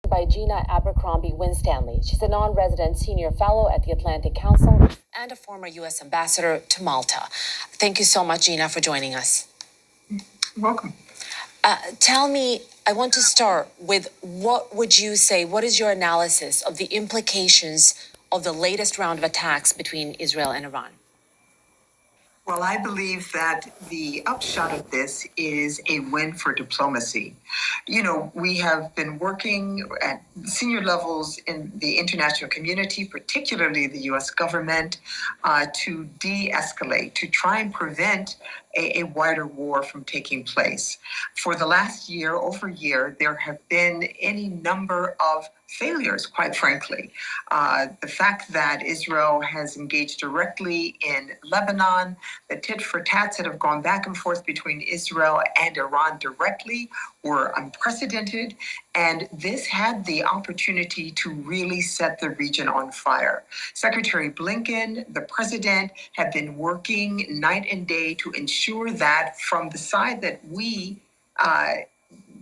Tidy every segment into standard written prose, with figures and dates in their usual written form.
by Gina Abercrombie-Winstanley. She's a non-resident senior fellow at the Atlantic Council and a former U.S. ambassador to Malta. Thank you so much, Gina, for joining us. You're welcome. Tell me, I want to start with what would you say, what is your analysis of the implications of the latest round of attacks between Israel and Iran? Well, I believe that the upshot of this is a win for diplomacy. You know, we have been working at senior levels in the international community, particularly the U.S. government, to de-escalate, to try and prevent a wider war from taking place. For the last year, over a year, there have been any number of failures, quite frankly. The fact that Israel has engaged directly in Lebanon, the tit for tats that have gone back and forth between Israel and Iran directly were unprecedented, and this had the opportunity to really set the region on fire. Secretary Blinken, the president, have been working night and day to ensure that from the side that we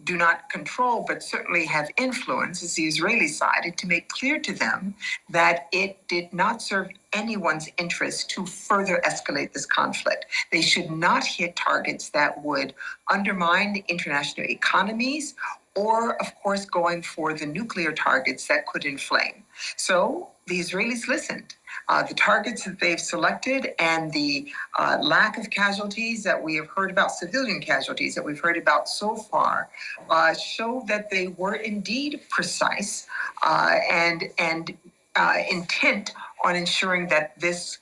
do not control, but certainly have influence, is the Israeli side, and to make clear to them that it did not serve anyone's interest to further escalate this conflict. They should not hit targets that would undermine the international economies or, of course, going for the nuclear targets that could inflame. So the Israelis listened. The targets that they've selected and the lack of casualties that we have heard about, civilian casualties that we've heard about so far, show that they were indeed precise and intent on ensuring that this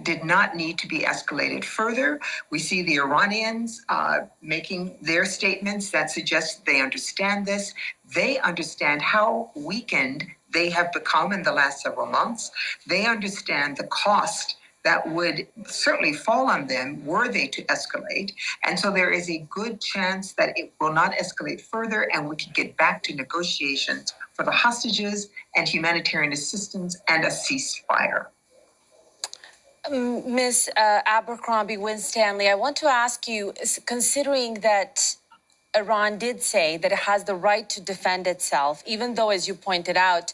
did not need to be escalated further. We see the Iranians making their statements that suggest they understand this. They understand how weakened they have become in the last several months. They understand the cost that would certainly fall on them were they to escalate. And so there is a good chance that it will not escalate further and we can get back to negotiations for the hostages and humanitarian assistance and a ceasefire. Ms. Abercrombie-Winstanley, I want to ask you, considering that Iran did say that it has the right to defend itself, even though, as you pointed out,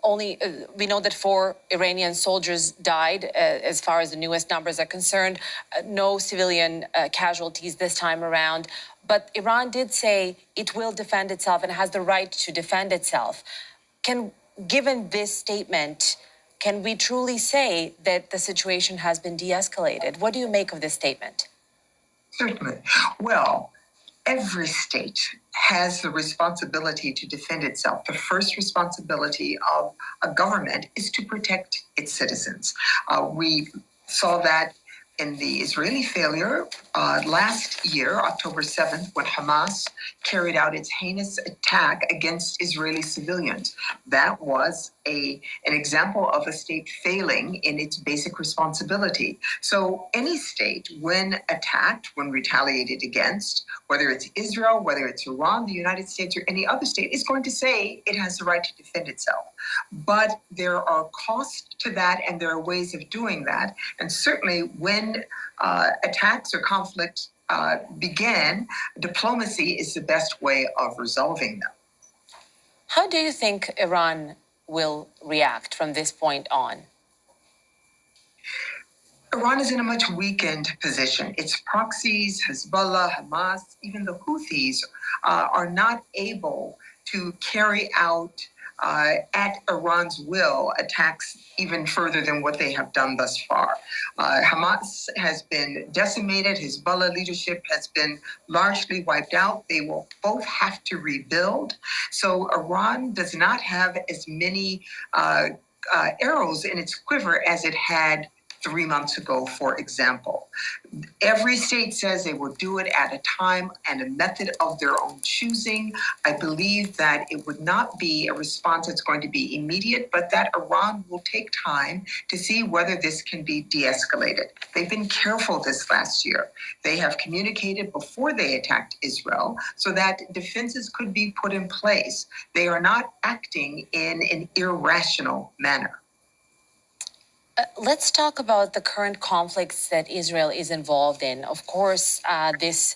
we know that 4 Iranian soldiers died, as far as the newest numbers are concerned, no civilian casualties this time around. But Iran did say it will defend itself and has the right to defend itself. Given this statement, can we truly say that the situation has been de-escalated? What do you make of this statement? Certainly. Well, every state has the responsibility to defend itself. The first responsibility of a government is to protect its citizens. We saw that in the Israeli failure last year, October 7th, when Hamas carried out its heinous attack against Israeli civilians. That was an example of a state failing in its basic responsibility. So any state, when attacked, when retaliated against, whether it's Israel, whether it's Iran, the United States, or any other state, is going to say it has the right to defend itself. But there are costs to that, and there are ways of doing that. And certainly when attacks or conflicts begin, diplomacy is the best way of resolving them. How do you think Iran will react from this point on? Iran is in a much weakened position. Its proxies, Hezbollah, Hamas, even the Houthis are not able to carry out at Iran's will attacks even further than what they have done thus far. Hamas has been decimated. Hezbollah leadership has been largely wiped out. They will both have to rebuild. So Iran does not have as many arrows in its quiver as it had 3 months ago, for example. Every state says they will do it at a time and a method of their own choosing. I believe that it would not be a response that's going to be immediate, but that Iran will take time to see whether this can be de-escalated. They've been careful this last year. They have communicated before they attacked Israel so that defenses could be put in place. They are not acting in an irrational manner. Let's talk about the current conflicts that Israel is involved in. Of course, this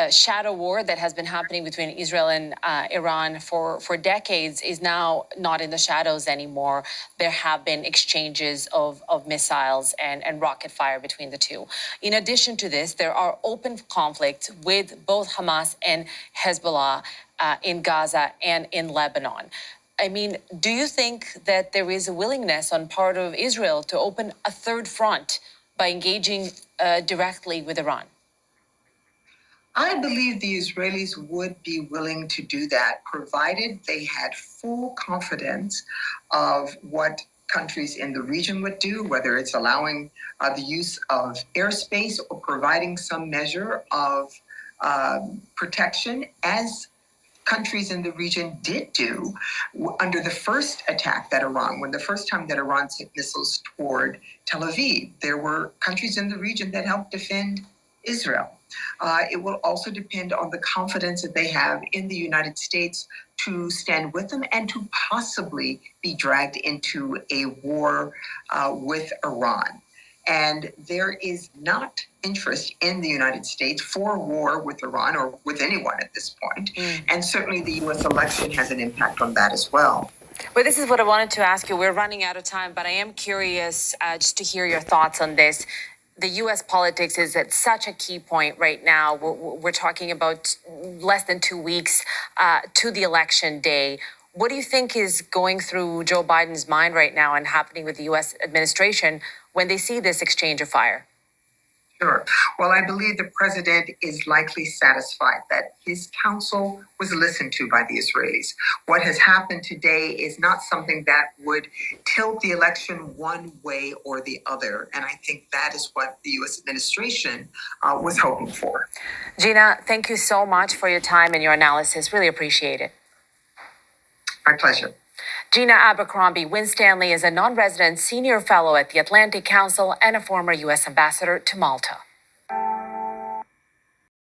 shadow war that has been happening between Israel and Iran for decades is now not in the shadows anymore. There have been exchanges of missiles and rocket fire between the two. In addition to this, there are open conflicts with both Hamas and Hezbollah in Gaza and in Lebanon. I mean, do you think that there is a willingness on part of Israel to open a third front by engaging directly with Iran? I believe the Israelis would be willing to do that, provided they had full confidence of what countries in the region would do, whether it's allowing the use of airspace or providing some measure of protection, as countries in the region did do under the first attack that when the first time that Iran sent missiles toward Tel Aviv. There were countries in the region that helped defend Israel. It will also depend on the confidence that they have in the United States to stand with them and to possibly be dragged into a war with Iran. And there is not interest in the United States for war with Iran or with anyone at this point. And certainly the U.S. election has an impact on that as well. Well, this is what I wanted to ask you. We're running out of time, but I am curious just to hear your thoughts on this. The U.S. politics is at such a key point right now. We're talking about less than 2 weeks to the election day. What do you think is going through Joe Biden's mind right now and happening with the U.S. administration when they see this exchange of fire? Sure. Well, I believe the president is likely satisfied that his counsel was listened to by the Israelis. What has happened today is not something that would tilt the election one way or the other. And I think that is what the U.S. administration was hoping for. Gina, thank you so much for your time and your analysis. Really appreciate it. My pleasure. Gina Abercrombie-Winstanley is a non-resident senior fellow at the Atlantic Council and a former U.S. ambassador to Malta.